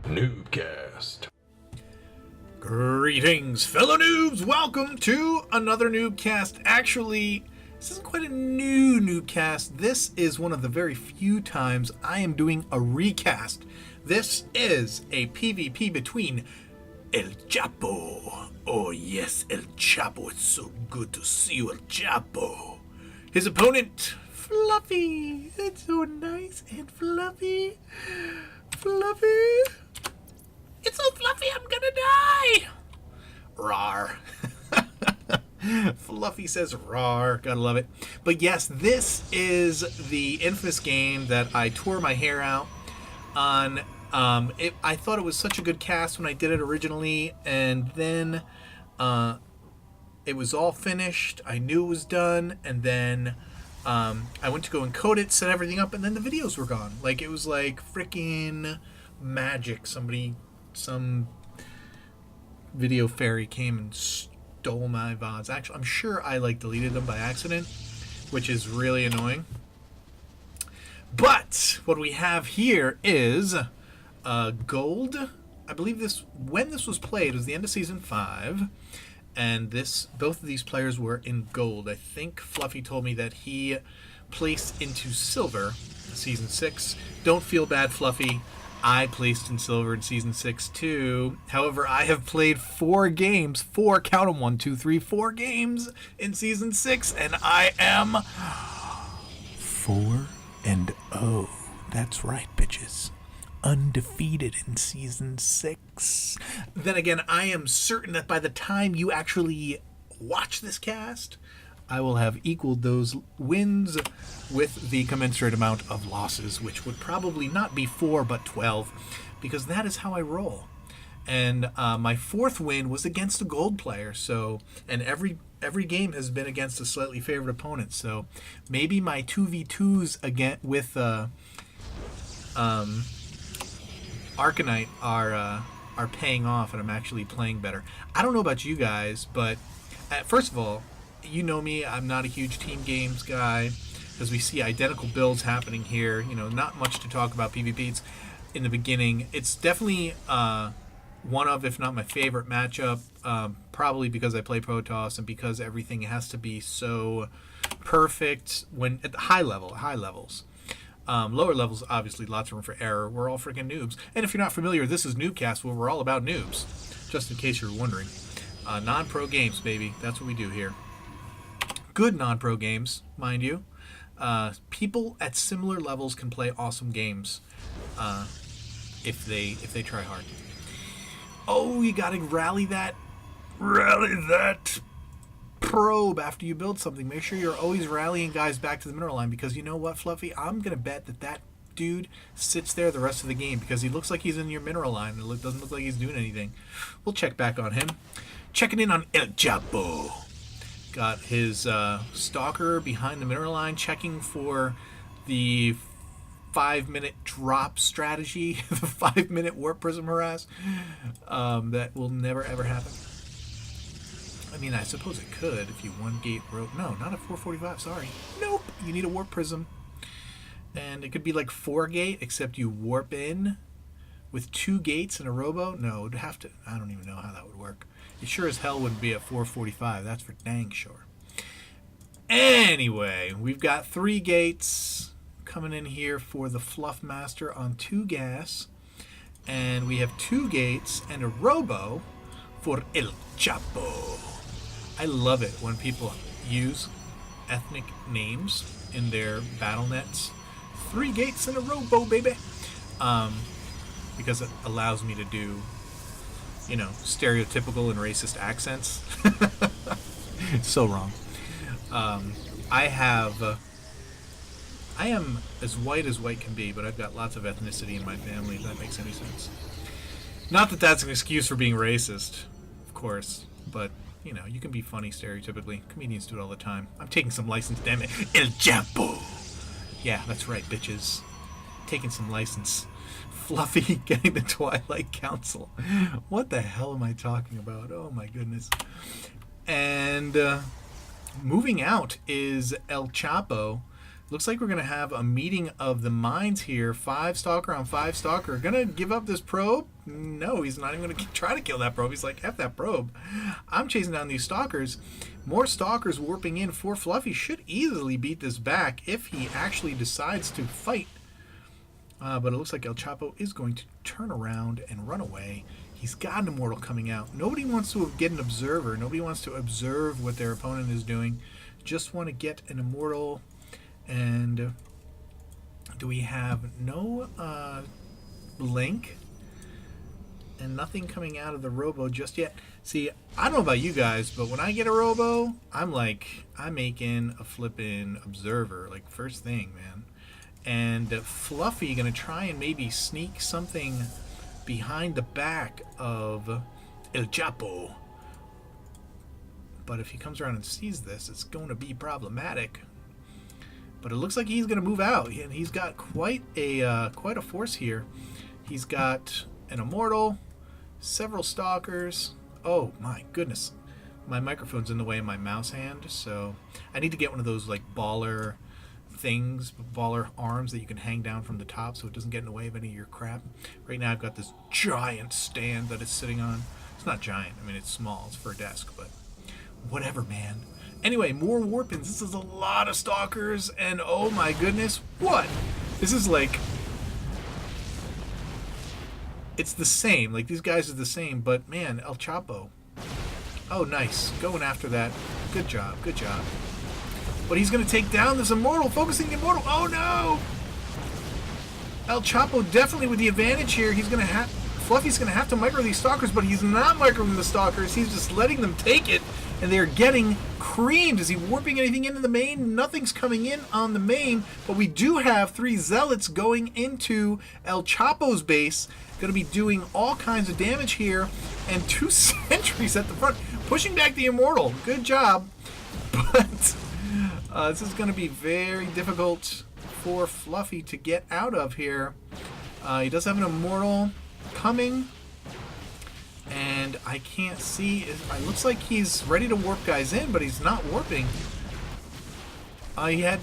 NuubCast. Greetings, fellow noobs! Welcome to another NuubCast. Actually, this isn't quite a new NuubCast. This is one of the very few times I am doing a recast. This is a PvP between El Chapo. Oh yes, El Chapo. It's so good to see you, El Chapo. His opponent, Fluffy. It's so nice and fluffy. Fluffy. It's so fluffy, I'm gonna die! Rawr. Fluffy says rawr. Gotta love it. But yes, this is the infamous game that I tore my hair out on. I thought it was such a good cast when I did it originally, and then it was all finished. I knew it was done, and then I went to go encode it, set everything up, and then the videos were gone. Like, it was like freaking magic. Some video fairy came and stole my VODs. Actually, I'm sure I deleted them by accident, which is really annoying. But what we have here is gold. I believe when this was played, it was the end of season 5, and both of these players were in gold. I think Fluffy told me that he placed into silver season 6. Don't feel bad, Fluffy. I placed in silver in season 6 too. However, I have played 4 games, count them, 1, 2, 3, 4 games in season 6, and I am 4-0. That's right, bitches. Undefeated in season 6. Then again, I am certain that by the time you actually watch this cast, I will have equaled those wins with the commensurate amount of losses, which would probably not be 4 but 12, because that is how I roll. And my 4th win was against a gold player, and every game has been against a slightly favored opponent. So maybe my 2v2s again with Arcanite are paying off, and I'm actually playing better. I don't know about you guys, but first of all, you know me, I'm not a huge team games guy, as we see identical builds happening here. You know, not much to talk about PvP. In the beginning, it's definitely one of, if not my favorite matchup, probably because I play Protoss and because everything has to be so perfect when at the high levels. Lower levels, obviously, lots of room for error. We're all freaking noobs. And if you're not familiar, this is NuubCast, where we're all about noobs, just in case you're wondering. Non-pro games, baby. That's what we do here. Good non-pro games, mind you. People at similar levels can play awesome games if they try hard. Oh, you gotta rally that probe after you build something. Make sure you're always rallying guys back to the mineral line, because you know what, Fluffy? I'm gonna bet that dude sits there the rest of the game because he looks like he's in your mineral line. It doesn't look like he's doing anything. We'll check back on him. Checking in on El Chapo. Got his stalker behind the mineral line, checking for the 5-minute drop strategy, the 5-minute warp prism harass. That will never ever happen. I mean, I suppose it could if you one gate rope. No, not at 445. Sorry. Nope. You need a warp prism, and it could be like 4 gate, except you warp in with 2 gates and a robo. No, it'd have to. I don't even know how that would work. It sure as hell wouldn't be at 445. That's for dang sure. Anyway, we've got 3 gates coming in here for the Fluff Master on 2 gas. And we have 2 gates and a robo for El Chapo. I love it when people use ethnic names in their battle nets. 3 gates and a robo, baby. Because it allows me to do, you know, stereotypical and racist accents. It's so wrong. I am as white can be, but I've got lots of ethnicity in my family, if that makes any sense. Not that that's an excuse for being racist, of course, but, you know, you can be funny stereotypically. Comedians do it all the time. I'm taking some license, damn it. El Chapo! Yeah, that's right, bitches. Taking some license. Fluffy getting the Twilight Council. What the hell am I talking about? Oh my goodness. And moving out is El Chapo, Looks like we're going to have a meeting of the minds here. 5 Stalker on 5 Stalker. Going to give up this probe? No, he's not even going to try to kill that probe. He's like, F that probe. I'm chasing down these Stalkers. More Stalkers warping in for Fluffy. Should easily beat this back if he actually decides to fight. But it looks like El Chapo is going to turn around and run away. He's got an Immortal coming out. Nobody wants to get an Observer. Nobody wants to observe what their opponent is doing. Just want to get an Immortal. And do we have no Blink? And nothing coming out of the Robo just yet. See, I don't know about you guys, but when I get a Robo, I'm making a flippin' Observer, like first thing, man. And Fluffy gonna try and maybe sneak something behind the back of El Chapo. But if he comes around and sees this, it's going to be problematic. But it looks like he's going to move out, and he's got quite a force here. He's got an Immortal, several Stalkers. Oh my goodness, my microphone's in the way of my mouse hand, so I need to get one of those like baller things, baller arms that you can hang down from the top so it doesn't get in the way of any of your crap. Right now I've got this giant stand that it's sitting on. It's not giant, I mean it's small, it's for a desk, but whatever, man. Anyway, more Warpins. This is a lot of Stalkers, and oh my goodness, what? This is like... It's the same. Like, these guys are the same, but man, El Chapo. Oh, nice. Going after that. Good job, good job. But he's going to take down this Immortal, focusing the Immortal. Oh, no! El Chapo definitely with the advantage here. He's going to have... Fluffy's going to have to micro these Stalkers, but he's not microing the Stalkers. He's just letting them take it. And they're getting creamed. Is he warping anything into the main? Nothing's coming in on the main, but we do have 3 Zealots going into El Chapo's base. Going to be doing all kinds of damage here, and 2 sentries at the front, pushing back the Immortal. Good job, but this is going to be very difficult for Fluffy to get out of here. He does have an Immortal coming. And I can't see. It looks like he's ready to warp guys in, but he's not warping. He had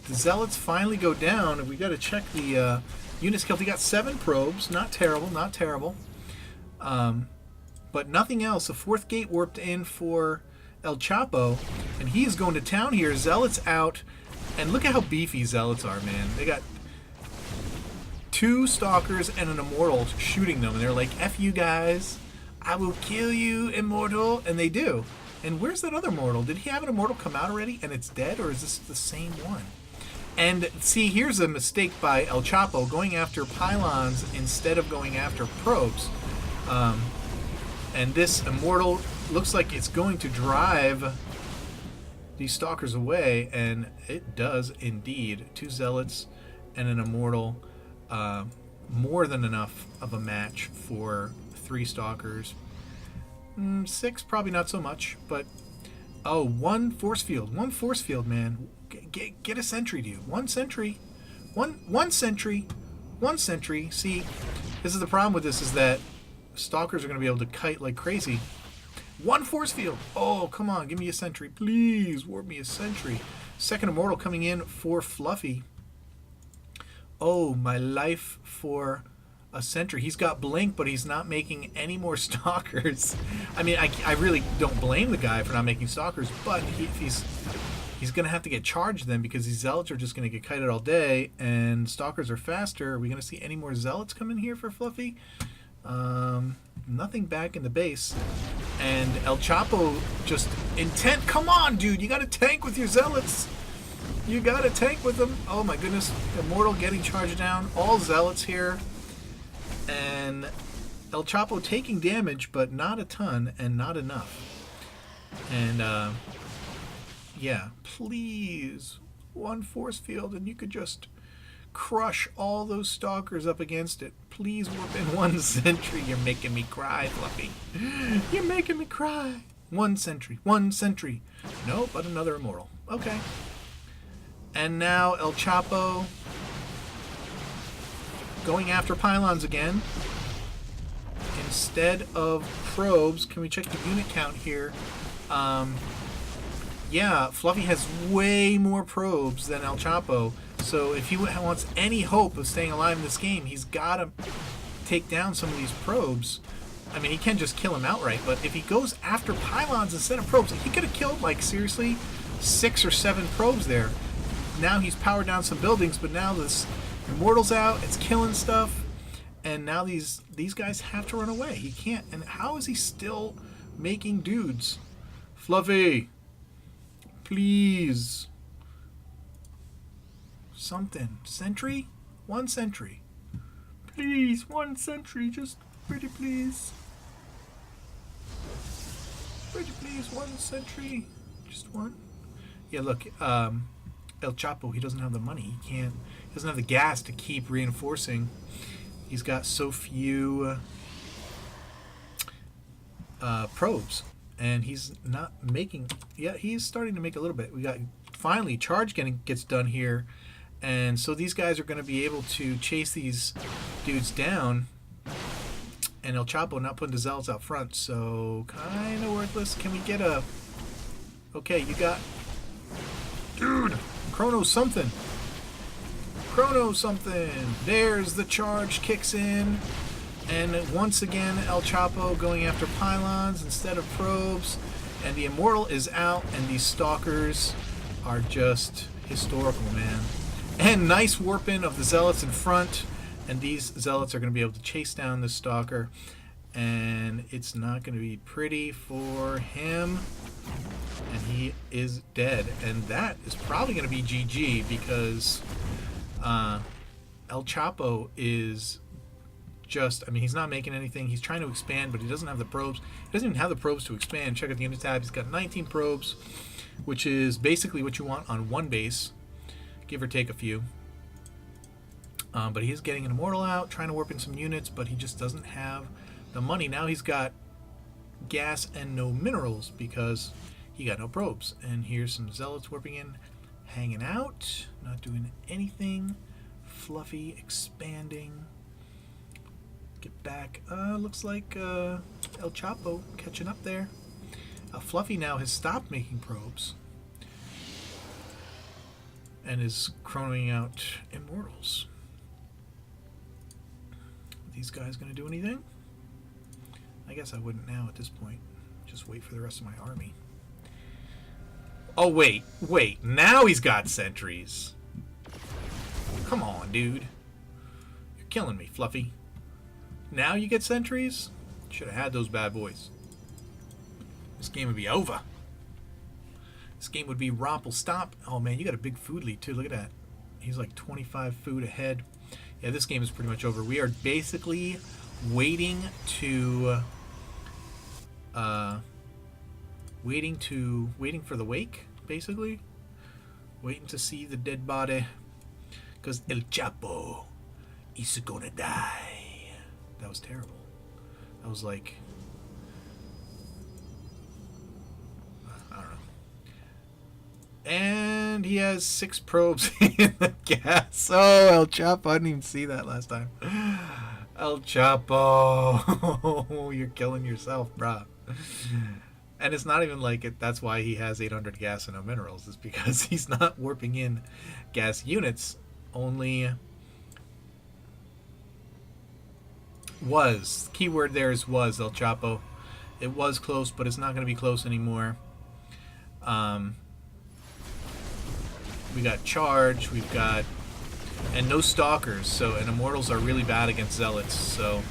the Zealots finally go down, and we got to check the units killed. He got 7 probes. Not terrible, not terrible. But nothing else. A 4th gate warped in for El Chapo, and he is going to town here. Zealots out, and look at how beefy Zealots are, man. They got 2 Stalkers and an Immortal shooting them, and they're like, F you guys, I will kill you, Immortal, and they do. And where's that other Immortal? Did he have an Immortal come out already and it's dead, or is this the same one? And see, here's a mistake by El Chapo, going after pylons instead of going after probes. And this Immortal looks like it's going to drive these Stalkers away, and it does indeed. 2 Zealots and an Immortal. More than enough of a match for 3 Stalkers. 6, probably not so much, but... Oh, 1 force field. 1 force field, man. Get a sentry, dude. 1 sentry. One sentry. 1 sentry. See, this is the problem with this, is that Stalkers are going to be able to kite like crazy. 1 force field. Oh, come on. Give me a sentry. Please, warp me a sentry. 2nd Immortal coming in for Fluffy. Oh, my life for a sentry. He's got Blink, but he's not making any more Stalkers. I mean, I really don't blame the guy for not making Stalkers, but he's going to have to get charged then, because these Zealots are just going to get kited all day, and Stalkers are faster. Are we going to see any more Zealots come in here for Fluffy? Nothing back in the base. And El Chapo just intent. Come on, dude. You got to tank with your Zealots. You got to tank with them. Oh my goodness. Immortal getting charged down. All Zealots here. And El Chapo taking damage, but not a ton and not enough. And yeah, please. 1 force field and you could just crush all those Stalkers up against it. Please warp in 1 sentry. You're making me cry, Fluffy. You're making me cry. 1 sentry. 1 sentry. No, but another Immortal. Okay. And now El Chapo going after pylons again. Instead of probes, can we check the unit count here? Yeah, Fluffy has way more probes than El Chapo. So if he wants any hope of staying alive in this game, he's got to take down some of these probes. I mean, he can just kill him outright, but if he goes after pylons instead of probes, he could have killed, like, seriously, 6 or 7 probes there. Now he's powered down some buildings, but now this Immortal's out, it's killing stuff, and now these guys have to run away. He can't, and how is he still making dudes? Fluffy! Please. Something. Sentry? 1 sentry. Please, 1 sentry, just pretty please. Pretty please, 1 sentry. Just 1. Yeah, look, El Chapo, he doesn't have the money. He doesn't have the gas to keep reinforcing. He's got so few probes. And he's not making... Yeah, he's starting to make a little bit. We got... Finally, charge gets done here. And so these guys are going to be able to chase these dudes down. And El Chapo not putting the zealots out front. So, kind of worthless. Can we get a... Okay, you got... Dude! Chrono something. Chrono something. There's the charge kicks in. And once again, El Chapo going after pylons instead of probes. And the Immortal is out, and these Stalkers are just historical, man. And nice warping of the Zealots in front. And these Zealots are going to be able to chase down the Stalker. And it's not going to be pretty for him. And he is dead. And that is probably going to be GG because El Chapo is... I mean, he's not making anything. He's trying to expand, but he doesn't have the probes. He doesn't even have the probes to expand. Check out the unit tab. He's got 19 probes, which is basically what you want on 1 base, give or take a few. But he's getting an Immortal out, trying to warp in some units, but he just doesn't have the money. Now he's got gas and no minerals because he got no probes. And here's some Zealots warping in, hanging out, not doing anything. Fluffy expanding. Get back. Looks like El Chapo catching up there. Fluffy now has stopped making probes and is chronoing out Immortals. Are these guys going to do anything? I guess I wouldn't now at this point. Just wait for the rest of my army. Oh, wait. Now he's got sentries. Come on, dude. You're killing me, Fluffy. Now you get sentries? Should have had those bad boys. This game would be over. This game would be romple stop. Oh man, you got a big food lead too. Look at that. He's like 25 food ahead. Yeah, this game is pretty much over. We are basically waiting for the wake, basically. Waiting to see the dead body. Because El Chapo is gonna die. That was terrible. That was like... I don't know. And he has 6 probes in the gas. Oh, El Chapo. I didn't even see that last time. El Chapo. You're killing yourself, bruh. And it's not even like it. That's why he has 800 gas and no minerals. It's because he's not warping in gas units. Only... Was. Keyword there is was, El Chapo. It was close, but it's not going to be close anymore. We got charge, we've got... And no stalkers, and Immortals are really bad against Zealots, so...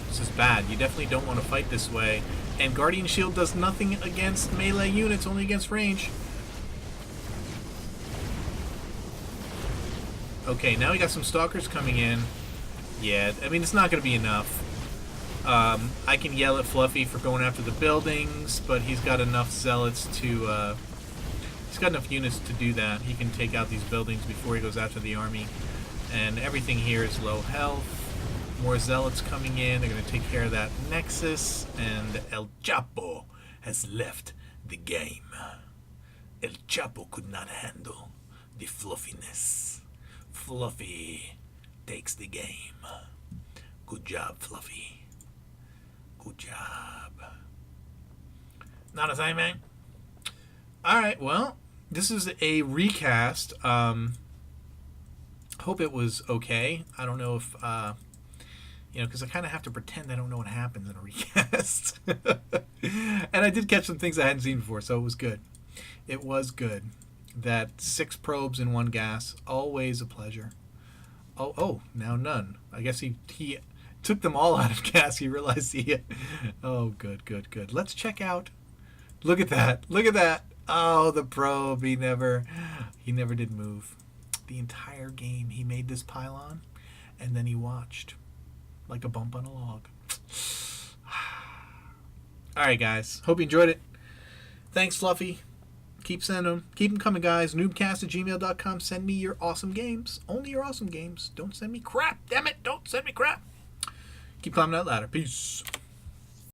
This is bad. You definitely don't want to fight this way. And Guardian Shield does nothing against melee units, only against range. Okay, now we got some stalkers coming in. Yeah, I mean, it's not going to be enough. I can yell at Fluffy for going after the buildings, but he's got enough zealots to... he's got enough units to do that. He can take out these buildings before he goes after the army. And everything here is low health. More zealots coming in. They're going to take care of that Nexus. And El Chapo has left the game. El Chapo could not handle the fluffiness. Fluffy takes the game. Good job, Fluffy. Good job. Not a thing, man. All right, well, this is a recast. Hope it was okay. I don't know if because I kind of have to pretend I don't know what happens in a recast. And I did catch some things I hadn't seen before, so it was good. It was good. That 6 probes in 1 gas, always a pleasure. Oh, now none. I guess he took them all out of gas. He realized he. Oh, good. Let's check out. Look at that. Look at that. Oh, the probe. He never did move. The entire game, he made this pylon, and then he watched. Like a bump on a log. Alright, guys. Hope you enjoyed it. Thanks, Fluffy. Keep sending them. Keep them coming, guys. NuubCast@gmail.com. Send me your awesome games. Only your awesome games. Don't send me crap. Damn it. Don't send me crap. Keep climbing that ladder. Peace.